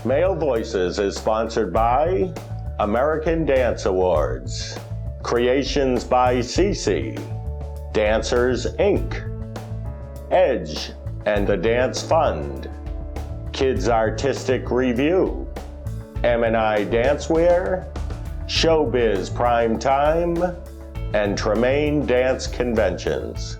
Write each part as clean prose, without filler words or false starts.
Male Voices is sponsored by American Dance Awards, Creations by CC, Dancers Inc., Edge and the Dance Fund, Kids Artistic Review, M&I Dancewear, Showbiz Prime Time, and Tremaine Dance Conventions.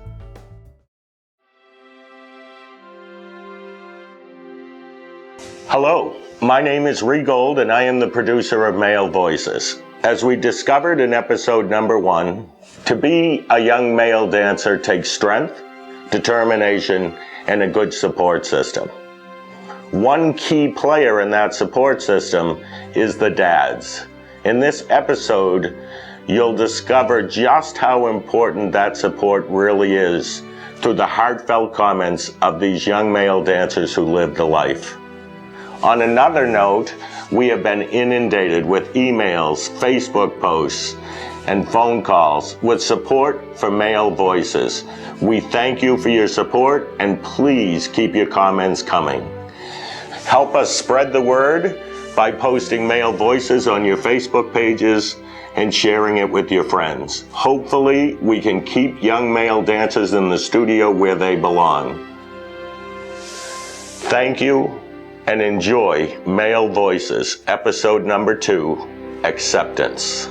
Hello, my name is Regold and I am the producer of Male Voices. As we discovered in episode number 1, to be a young male dancer takes strength, determination, and a good support system. One key player in that support system is the dads. In this episode, you'll discover just how important that support really is through the heartfelt comments of these young male dancers who live the life. On another note, we have been inundated with emails, Facebook posts, and phone calls with support for Male Voices. We thank you for your support and please keep your comments coming. Help us spread the word by posting Male Voices on your Facebook pages and sharing it with your friends. Hopefully, we can keep young male dancers in the studio where they belong. Thank you and enjoy Male Voices, episode number 2, Acceptance.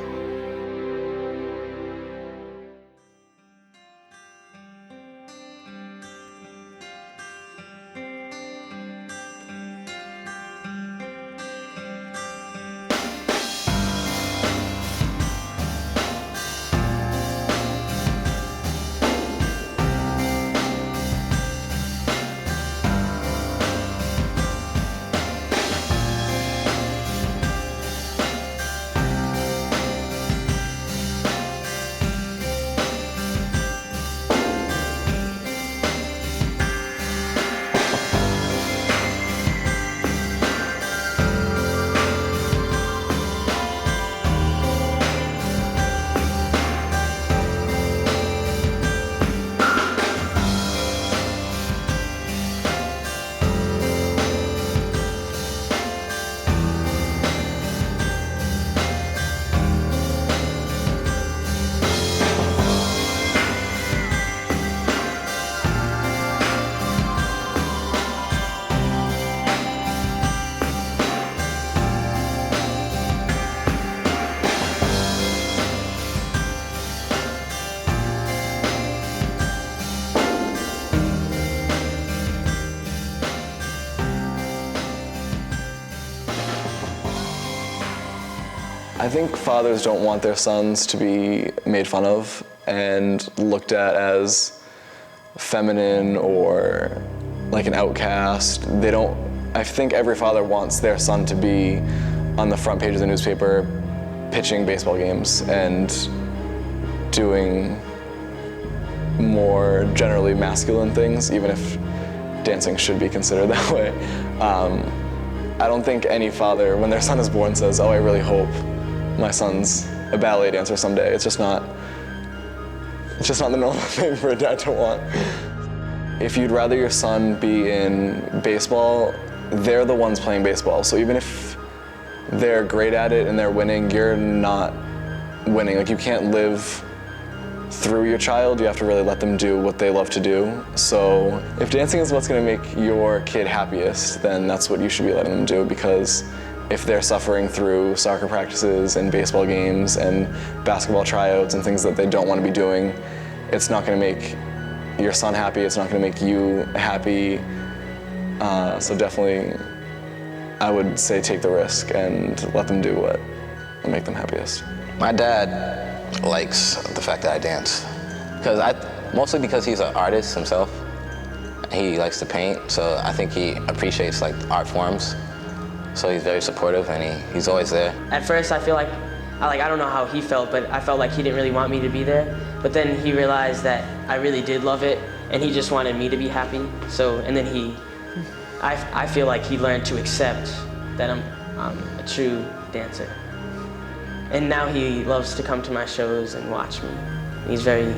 I think fathers don't want their sons to be made fun of and looked at as feminine or like an outcast. I think every father wants their son to be on the front page of the newspaper pitching baseball games and doing more generally masculine things, even if dancing should be considered that way. I don't think any father, when their son is born, says, "Oh, I really hope my son's a ballet dancer someday." It's just not the normal thing for a dad to want. If you'd rather your son be in baseball, they're the ones playing baseball. So even if they're great at it and they're winning, you're not winning. Like, you can't live through your child. You have to really let them do what they love to do. So if dancing is what's going to make your kid happiest, then that's what you should be letting them do, because if they're suffering through soccer practices and baseball games and basketball tryouts and things that they don't want to be doing, it's not going to make your son happy, it's not going to make you happy. So definitely, I would say take the risk and let them do what will make them happiest. My dad likes the fact that I dance, mostly because he's an artist himself. He likes to paint, so I think he appreciates like art forms. So he's very supportive and he's always there. At first I feel like I don't know how he felt, but I felt like he didn't really want me to be there. But then he realized that I really did love it and he just wanted me to be happy. And then I feel like he learned to accept that I'm a true dancer. And now he loves to come to my shows and watch me. He's very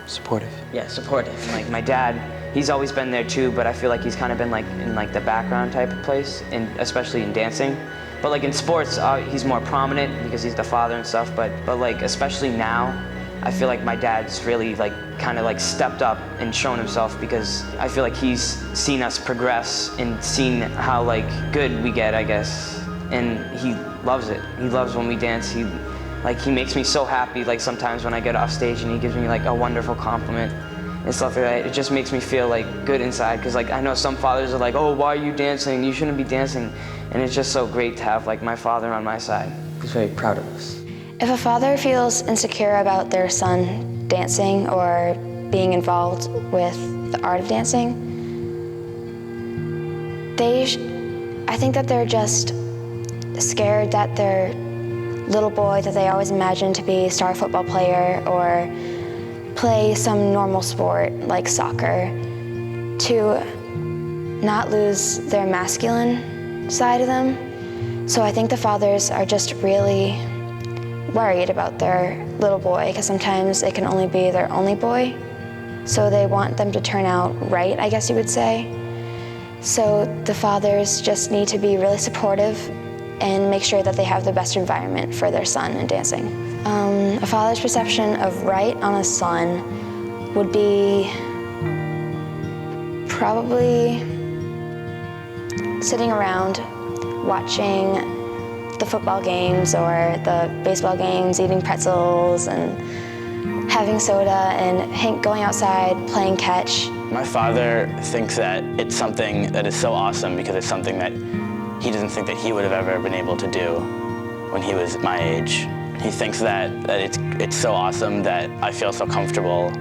supportive. Yeah, supportive. Like, my dad he's always been there too, but I feel like he's kind of been like in like the background type of place, and especially in dancing. But like in sports, he's more prominent because he's the father and stuff, but like especially now, I feel like my dad's really like kind of like stepped up and shown himself, because I feel like he's seen us progress and seen how like good we get, I guess. And he loves it. He loves when we dance. He makes me so happy, like sometimes when I get off stage and he gives me like a wonderful compliment and stuff like that. It just makes me feel like good inside, because like I know some fathers are like, oh, why are you dancing? You shouldn't be dancing. And it's just so great to have like my father on my side. He's very proud of us. If a father feels insecure about their son dancing or being involved with the art of dancing, I think that they're just scared that their little boy that they always imagined to be a star football player or play some normal sport like soccer, to not lose their masculine side of them. So I think the fathers are just really worried about their little boy, because sometimes it can only be their only boy. So they want them to turn out right, I guess you would say. So the fathers just need to be really supportive and make sure that they have the best environment for their son in dancing. A father's perception of right on a son would be probably sitting around watching the football games or the baseball games, eating pretzels and having soda and going outside, playing catch. My father thinks that it's something that is so awesome because it's something that he doesn't think that he would have ever been able to do when he was my age. He thinks that it's so awesome that I feel so comfortable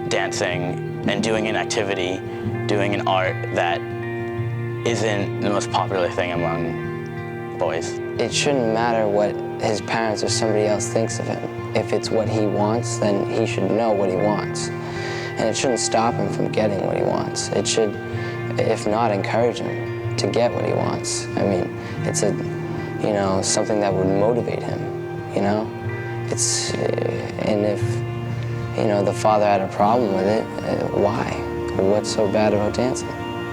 dancing and doing an activity, doing an art that isn't the most popular thing among boys. It shouldn't matter what his parents or somebody else thinks of him. If it's what he wants, then he should know what he wants. And it shouldn't stop him from getting what he wants. It should, if not, encourage him to get what he wants. I mean, it's something that would motivate him, and if, the father had a problem with it, why? What's so bad about dancing?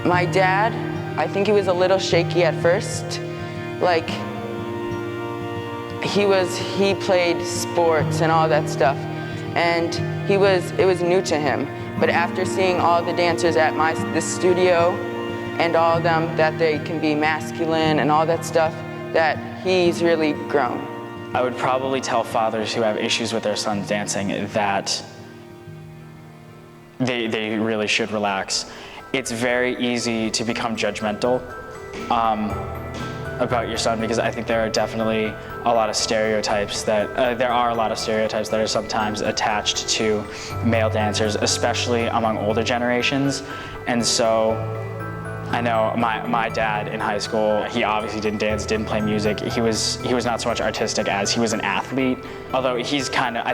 My dad, I think he was a little shaky at first. Like, he played sports and all that stuff, and it was new to him. But after seeing all the dancers at the studio and all of them, that they can be masculine and all that stuff, that he's really grown. I would probably tell fathers who have issues with their sons dancing that they really should relax. It's very easy to become judgmental about your son, because I think there are definitely a lot of stereotypes that are sometimes attached to male dancers, especially among older generations. And so I know my dad in high school, he obviously didn't dance, didn't play music. He was not so much artistic as he was an athlete, although I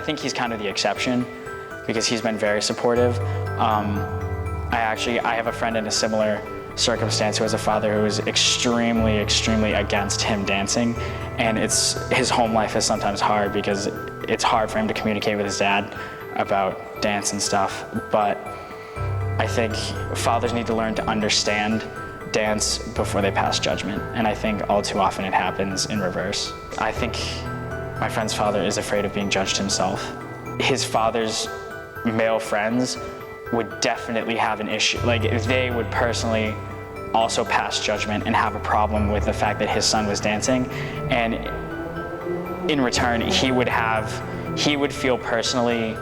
think he's kind of the exception because he's been very supportive. I have a friend in a similar circumstance who has a father who is extremely, extremely against him dancing, and his home life is sometimes hard because it's hard for him to communicate with his dad about dance and stuff. But I think fathers need to learn to understand dance before they pass judgment, and I think all too often it happens in reverse. I think my friend's father is afraid of being judged himself. His father's male friends would definitely have an issue. Like, if they would personally also pass judgment and have a problem with the fact that his son was dancing, and in return he would feel personally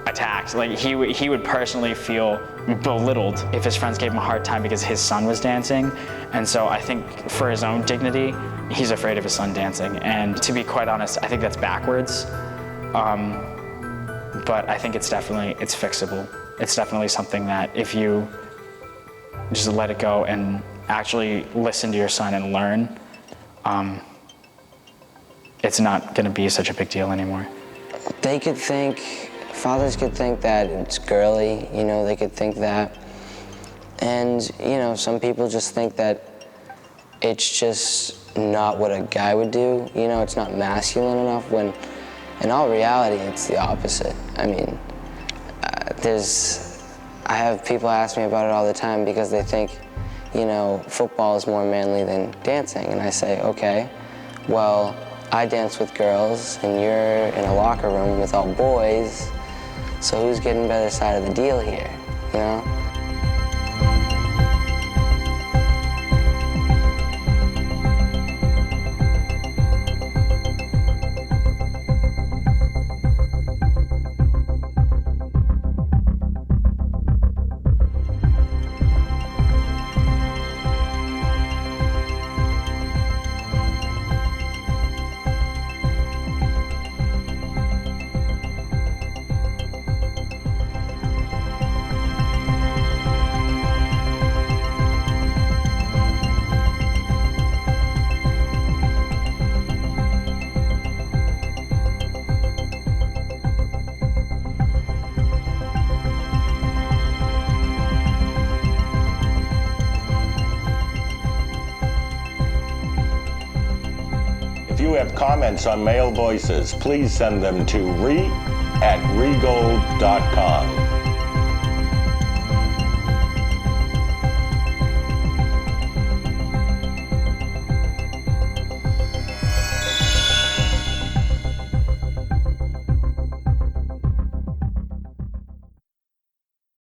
attacked. Like, he would personally feel belittled if his friends gave him a hard time because his son was dancing. And so I think for his own dignity, he's afraid of his son dancing. And to be quite honest, I think that's backwards. But I think it's fixable. It's definitely something that if you just let it go and actually listen to your son and learn, it's not going to be such a big deal anymore. Fathers could think that it's girly, they could think that. And, some people just think that it's just not what a guy would do. It's not masculine enough, when in all reality, it's the opposite. I mean, I have people ask me about it all the time because they think, you know, football is more manly than dancing. And I say, okay, well, I dance with girls and you're in a locker room with all boys, so who's getting better side of the deal here, you know? If you have comments on Male Voices, please send them to re@regold.com.